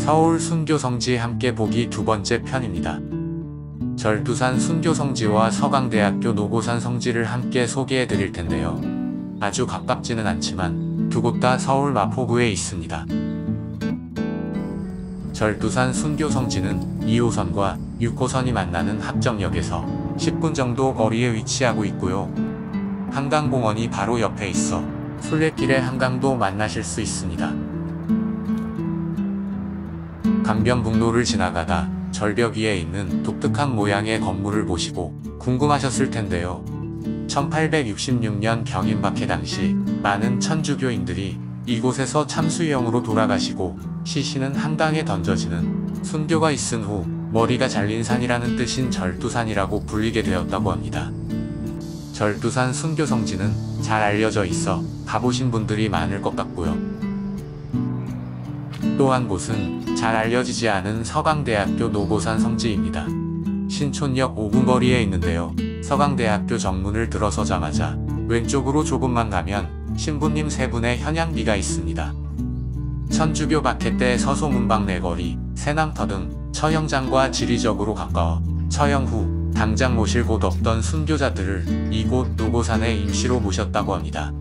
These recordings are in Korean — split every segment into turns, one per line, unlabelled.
서울 순교성지 함께 보기 두 번째 편입니다. 절두산 순교성지와 서강대학교 노고산 성지를 함께 소개해 드릴 텐데요. 아주 가깝지는 않지만 두 곳 다 서울 마포구에 있습니다. 절두산 순교성지는 2호선과 6호선이 만나는 합정역에서 10분 정도 거리에 위치하고 있고요. 한강공원이 바로 옆에 있어 순례길에 한강도 만나실 수 있습니다. 강변북로를 지나가다 절벽 위에 있는 독특한 모양의 건물을 보시고 궁금하셨을 텐데요. 1866년 병인박해 당시 많은 천주교인들이 이곳에서 참수형으로 돌아가시고 시신은 한강에 던져지는 순교가 있은 후 머리가 잘린 산이라는 뜻인 절두산이라고 불리게 되었다고 합니다. 절두산 순교성지는 잘 알려져 있어 가보신 분들이 많을 것 같고요. 또 한 곳은 잘 알려지지 않은 서강대학교 노고산 성지입니다. 신촌역 5분 거리에 있는데요. 서강대학교 정문을 들어서자마자 왼쪽으로 조금만 가면 신부님 세 분의 현양비가 있습니다. 천주교 박해 때 서소문방 내거리, 새남터 등 처형장과 지리적으로 가까워 처형 후 당장 모실 곳 없던 순교자들을 이곳 노고산에 임시로 모셨다고 합니다.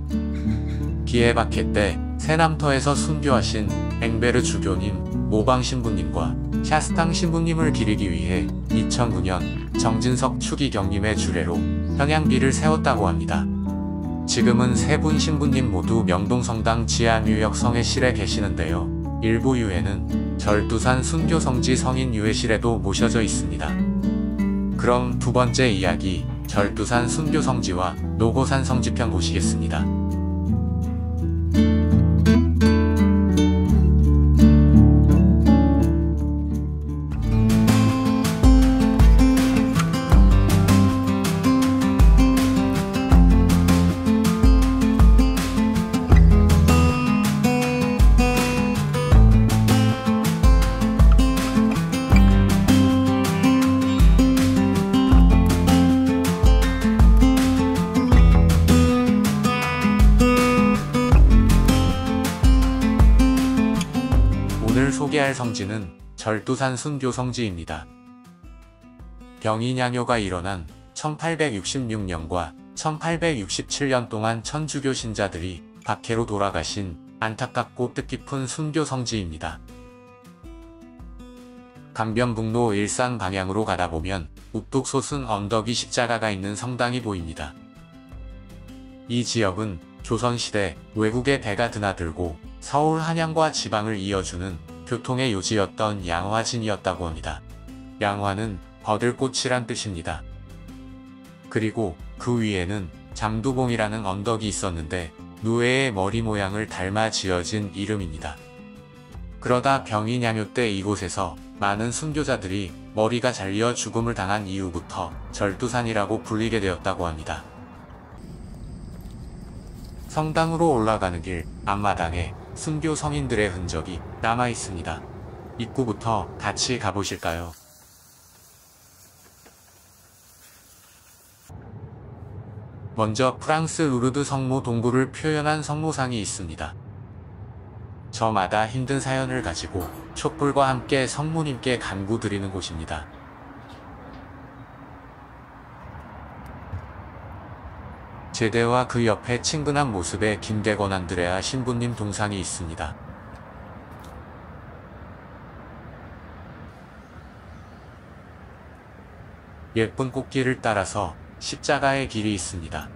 기해 박해 때 새남터에서 순교하신 앵베르 주교님, 모방 신부님과 샤스탕 신부님을 기리기 위해 2009년 정진석 추기경님의 주례로 현양비를 세웠다고 합니다. 지금은 세 분 신부님 모두 명동성당 지하뉴역 성회실에 계시는데요. 일부 유해는 절두산 순교성지 성인 유해실에도 모셔져 있습니다. 그럼 두 번째 이야기, 절두산 순교성지와 노고산 성지편 보시겠습니다. 오늘 소개할 성지는 절두산 순교성지입니다. 병인양요가 일어난 1866년과 1867년 동안 천주교 신자들이 박해로 돌아가신 안타깝고 뜻깊은 순교성지입니다. 강변북로 일산 방향으로 가다보면 우뚝 솟은 언덕이 십자가가 있는 성당이 보입니다. 이 지역은 조선시대 외국의 배가 드나들고 서울 한양과 지방을 이어주는 교통의 요지였던 양화진이었다고 합니다. 양화는 버들꽃이란 뜻입니다. 그리고 그 위에는 잠두봉이라는 언덕이 있었는데 누에의 머리 모양을 닮아 지어진 이름입니다. 그러다 병인양요 때 이곳에서 많은 순교자들이 머리가 잘려 죽음을 당한 이후부터 절두산이라고 불리게 되었다고 합니다. 성당으로 올라가는 길 앞마당에 순교 성인들의 흔적이 남아 있습니다. 입구부터 같이 가보실까요? 먼저 프랑스 루르드 성모 동굴을 표현한 성모상이 있습니다. 저마다 힘든 사연을 가지고 촛불과 함께 성모님께 간구드리는 곳입니다. 제대와 그 옆에 친근한 모습의 김대건 안드레아 신부님 동상이 있습니다. 예쁜 꽃길을 따라서 십자가의 길이 있습니다.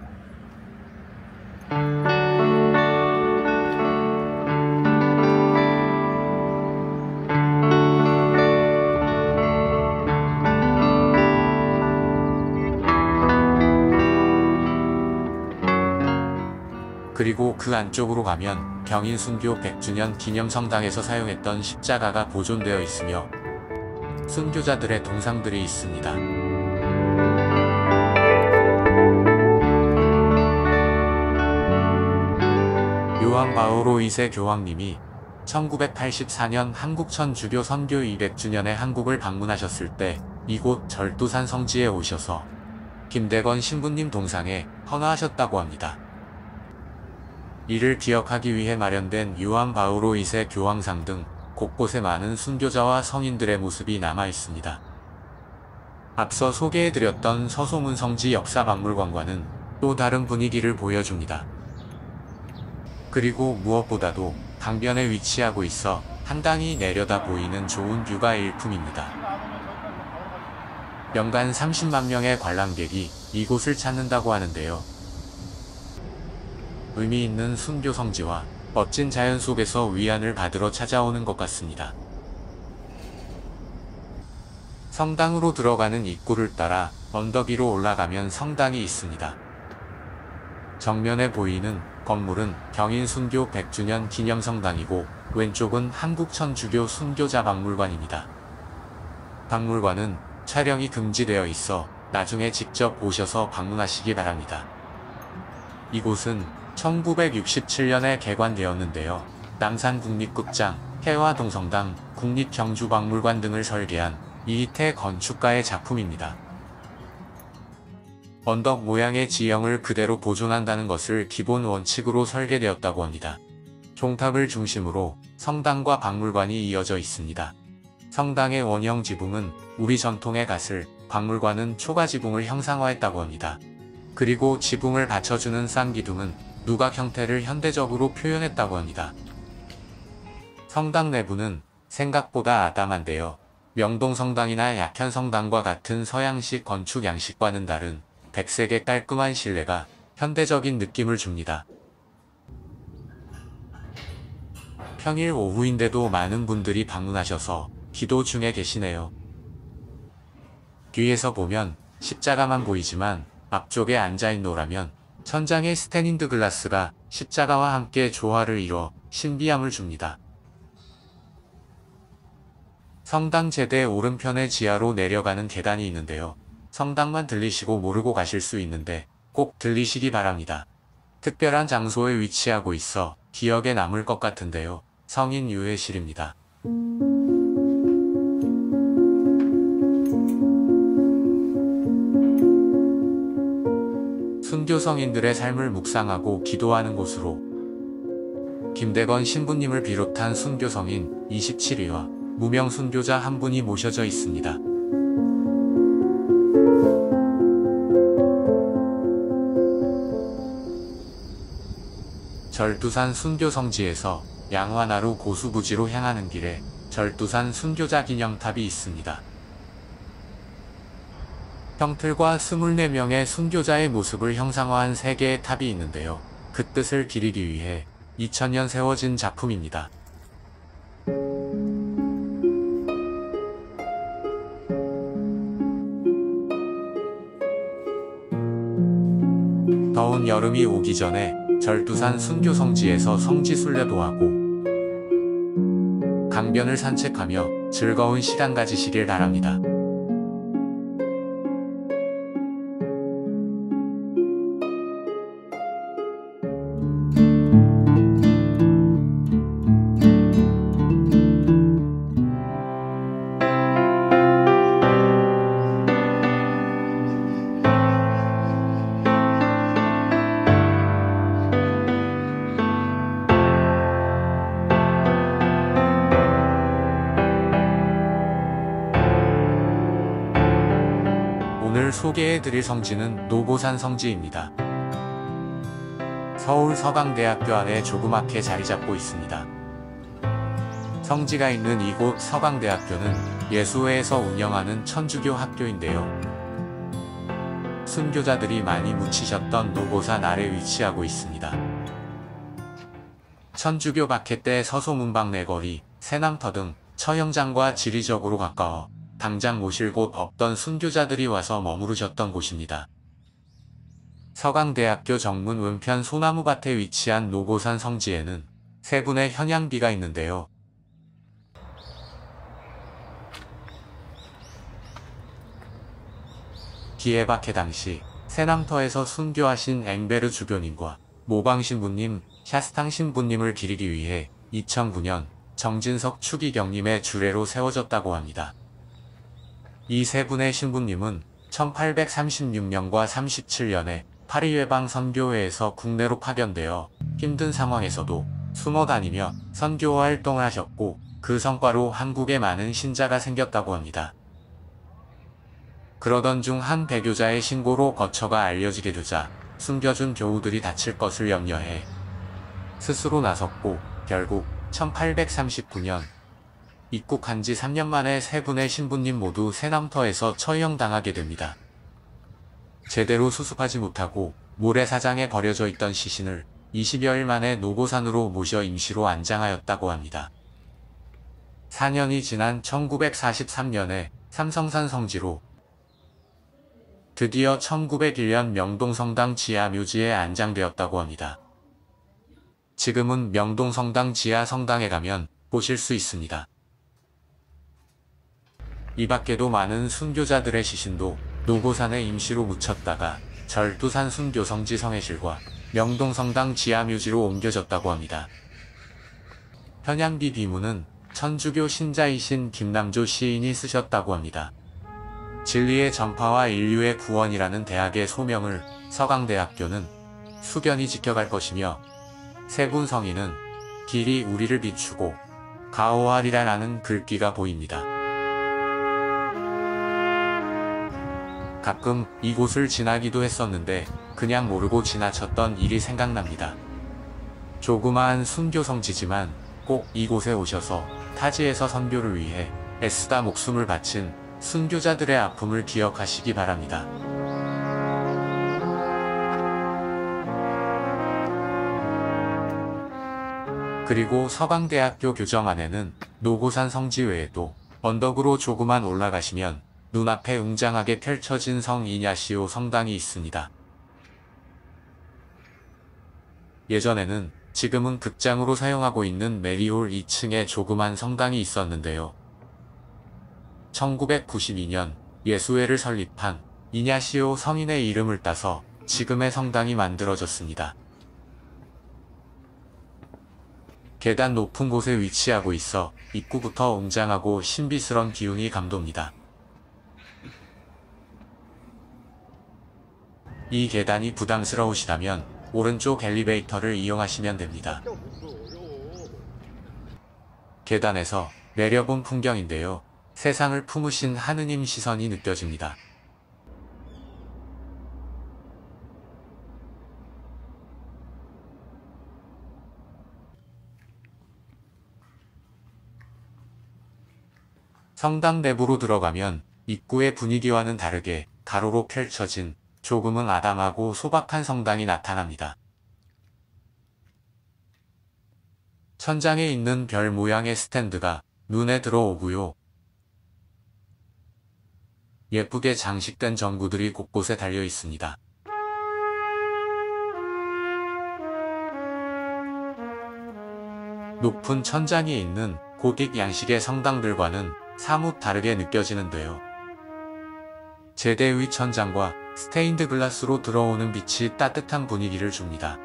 그리고 그 안쪽으로 가면 병인순교 100주년 기념성당에서 사용했던 십자가가 보존되어 있으며 순교자들의 동상들이 있습니다. 요한 바오로 2세 교황님이 1984년 한국 천주교 선교 200주년에 한국을 방문하셨을 때 이곳 절두산 성지에 오셔서 김대건 신부님 동상에 헌화하셨다고 합니다. 이를 기억하기 위해 마련된 요한 바오로 2세 교황상 등 곳곳에 많은 순교자와 성인들의 모습이 남아 있습니다. 앞서 소개해드렸던 서소문 성지 역사박물관과는 또 다른 분위기를 보여줍니다. 그리고 무엇보다도 강변에 위치하고 있어 한강이 내려다 보이는 좋은 뷰가 일품입니다. 연간 30만 명의 관람객이 이곳을 찾는다고 하는데요. 의미 있는 순교 성지와 멋진 자연 속에서 위안을 받으러 찾아오는 것 같습니다. 성당으로 들어가는 입구를 따라 언덕 위로 올라가면 성당이 있습니다. 정면에 보이는 건물은 경인순교 100주년 기념성당이고 왼쪽은 한국천주교 순교자 박물관입니다. 박물관은 촬영이 금지되어 있어 나중에 직접 오셔서 방문하시기 바랍니다. 이곳은 1967년에 개관되었는데요. 남산국립극장, 해화동성당, 국립경주박물관 등을 설계한 이희태 건축가의 작품입니다. 언덕 모양의 지형을 그대로 보존한다는 것을 기본 원칙으로 설계되었다고 합니다. 종탑을 중심으로 성당과 박물관이 이어져 있습니다. 성당의 원형 지붕은 우리 전통의 갓을, 박물관은 초가 지붕을 형상화했다고 합니다. 그리고 지붕을 받쳐주는 쌍기둥은 누각 형태를 현대적으로 표현했다고 합니다. 성당 내부는 생각보다 아담한데요. 명동성당이나 약현성당과 같은 서양식 건축 양식과는 다른 백색의 깔끔한 실내가 현대적인 느낌을 줍니다. 평일 오후인데도 많은 분들이 방문하셔서 기도 중에 계시네요. 뒤에서 보면 십자가만 보이지만 앞쪽에 앉아있노라면 천장의 스테인드 글라스가 십자가와 함께 조화를 이뤄 신비함을 줍니다. 성당 제대 오른편에 지하로 내려가는 계단이 있는데요. 성당만 들리시고 모르고 가실 수 있는데 꼭 들리시기 바랍니다. 특별한 장소에 위치하고 있어 기억에 남을 것 같은데요. 성인 유해실입니다. 순교 성인들의 삶을 묵상하고 기도하는 곳으로 김대건 신부님을 비롯한 순교 성인 27위와 무명 순교자 한 분이 모셔져 있습니다. 절두산 순교 성지에서 양화나루 고수부지로 향하는 길에 절두산 순교자 기념탑이 있습니다. 형틀과 24명의 순교자의 모습을 형상화한 3개의 탑이 있는데요. 그 뜻을 기리기 위해 2000년 세워진 작품입니다. 더운 여름이 오기 전에 절두산 순교 성지에서 성지순례도 하고 강변을 산책하며 즐거운 시간 가지시길 바랍니다. 오늘 소개해드릴 성지는 노보산 성지입니다. 서울 서강대학교 안에 조그맣게 자리잡고 있습니다. 성지가 있는 이곳 서강대학교는 예수회에서 운영하는 천주교 학교인데요. 순교자들이 많이 묻히셨던 노보산 아래 위치하고 있습니다. 천주교 박해때 서소문방 내거리, 새남터 등 처형장과 지리적으로 가까워 당장 모실 곳 없던 순교자들이 와서 머무르셨던 곳입니다. 서강대학교 정문 왼편 소나무밭에 위치한 노보산 성지에는 3분의 현양비가 있는데요. 기해박해 당시 새남터에서 순교하신 앵베르 주교님과 모방 신부님, 샤스탕 신부님을 기리기 위해 2009년 정진석 추기경님의 주례로 세워졌다고 합니다. 이 3분의 신부님은 1836년과 37년에 파리외방 선교회에서 국내로 파견되어 힘든 상황에서도 숨어 다니며 선교 활동을 하셨고 그 성과로 한국에 많은 신자가 생겼다고 합니다. 그러던 중 한 배교자의 신고로 거처가 알려지게 되자 숨겨준 교우들이 다칠 것을 염려해 스스로 나섰고 결국 1839년 입국한 지 3년 만에 세 분의 신부님 모두 새남터에서 처형당하게 됩니다. 제대로 수습하지 못하고 모래사장에 버려져 있던 시신을 20여일 만에 노고산으로 모셔 임시로 안장하였다고 합니다. 4년이 지난 1943년에 삼성산 성지로 드디어 1901년 명동성당 지하 묘지에 안장되었다고 합니다. 지금은 명동성당 지하 성당에 가면 보실 수 있습니다. 이 밖에도 많은 순교자들의 시신도 노고산에 임시로 묻혔다가 절두산 순교성지 성회실과 명동성당 지하 묘지로 옮겨졌다고 합니다. 현양비 비문은 천주교 신자이신 김남조 시인이 쓰셨다고 합니다. 진리의 전파와 인류의 구원이라는 대학의 소명을 서강대학교는 숙연히 지켜갈 것이며 세분 성인은 길이 우리를 비추고 가호하리라라는 글귀가 보입니다. 가끔 이곳을 지나기도 했었는데 그냥 모르고 지나쳤던 일이 생각납니다. 조그마한 순교성지지만 꼭 이곳에 오셔서 타지에서 선교를 위해 애쓰다 목숨을 바친 순교자들의 아픔을 기억하시기 바랍니다. 그리고 서강대학교 교정 안에는 노고산 성지 외에도 언덕으로 조금만 올라가시면 눈앞에 웅장하게 펼쳐진 성 이냐시오 성당이 있습니다. 예전에는 지금은 극장으로 사용하고 있는 메리홀 2층에 조그만 성당이 있었는데요. 1992년 예수회를 설립한 이냐시오 성인의 이름을 따서 지금의 성당이 만들어졌습니다. 계단 높은 곳에 위치하고 있어 입구부터 웅장하고 신비스런 기운이 감돕니다. 이 계단이 부담스러우시다면 오른쪽 엘리베이터를 이용하시면 됩니다. 계단에서 내려본 풍경인데요. 세상을 품으신 하느님 시선이 느껴집니다. 성당 내부로 들어가면 입구의 분위기와는 다르게 가로로 펼쳐진 조금은 아담하고 소박한 성당이 나타납니다. 천장에 있는 별 모양의 스탠드가 눈에 들어오고요. 예쁘게 장식된 전구들이 곳곳에 달려 있습니다. 높은 천장이 있는 고딕 양식의 성당들과는 사뭇 다르게 느껴지는데요. 제대의 천장과 스테인드 글라스로 들어오는 빛이 따뜻한 분위기를 줍니다.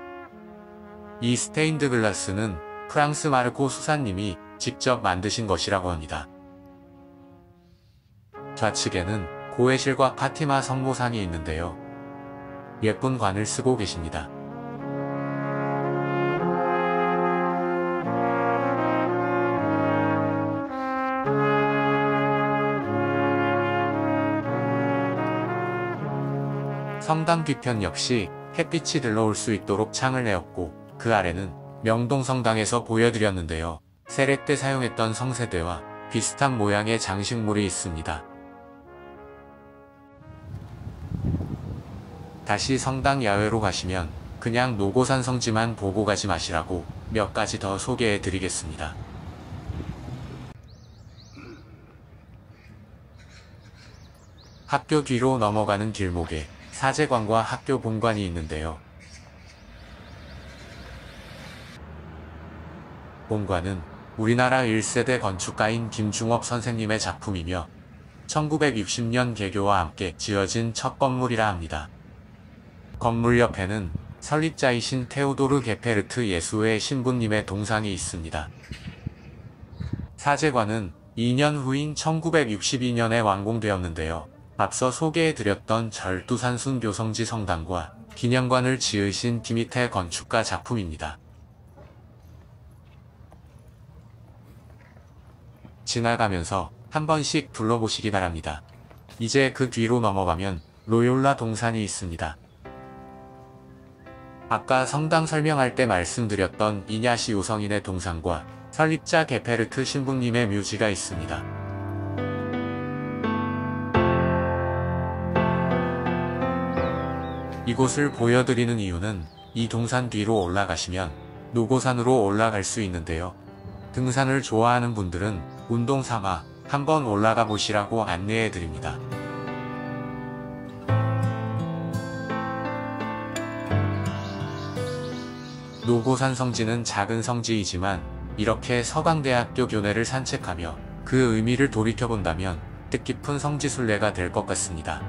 이 스테인드 글라스는 프랑스 마르코 수사님이 직접 만드신 것이라고 합니다. 좌측에는 고해실과 파티마 성모상이 있는데요. 예쁜 관을 쓰고 계십니다. 성당 뒤편 역시 햇빛이 들러올 수 있도록 창을 내었고 그 아래는 명동성당에서 보여드렸는데요. 세례 때 사용했던 성세대와 비슷한 모양의 장식물이 있습니다. 다시 성당 야외로 가시면 그냥 노고산 성지만 보고 가지 마시라고 몇 가지 더 소개해 드리겠습니다. 학교 뒤로 넘어가는 길목에 사제관과 학교 본관이 있는데요. 본관은 우리나라 1세대 건축가인 김중업 선생님의 작품이며 1960년 개교와 함께 지어진 첫 건물이라 합니다. 건물 옆에는 설립자이신 테오도르 게페르트 예수회 신부님의 동상이 있습니다. 사제관은 2년 후인 1962년에 완공되었는데요. 앞서 소개해드렸던 절두산 순교성지 성당과 기념관을 지으신 김희태 건축가 작품입니다. 지나가면서 한 번씩 둘러보시기 바랍니다. 이제 그 뒤로 넘어가면 로욜라 동산이 있습니다. 아까 성당 설명할 때 말씀드렸던 이냐시 요성인의 동산과 설립자 게페르트 신부님의 묘지가 있습니다. 이곳을 보여드리는 이유는 이 동산 뒤로 올라가시면 노고산으로 올라갈 수 있는데요. 등산을 좋아하는 분들은 운동 삼아 한번 올라가 보시라고 안내해 드립니다. 노고산 성지는 작은 성지이지만 이렇게 서강대학교 교내를 산책하며 그 의미를 돌이켜본다면 뜻깊은 성지 순례가 될 것 같습니다.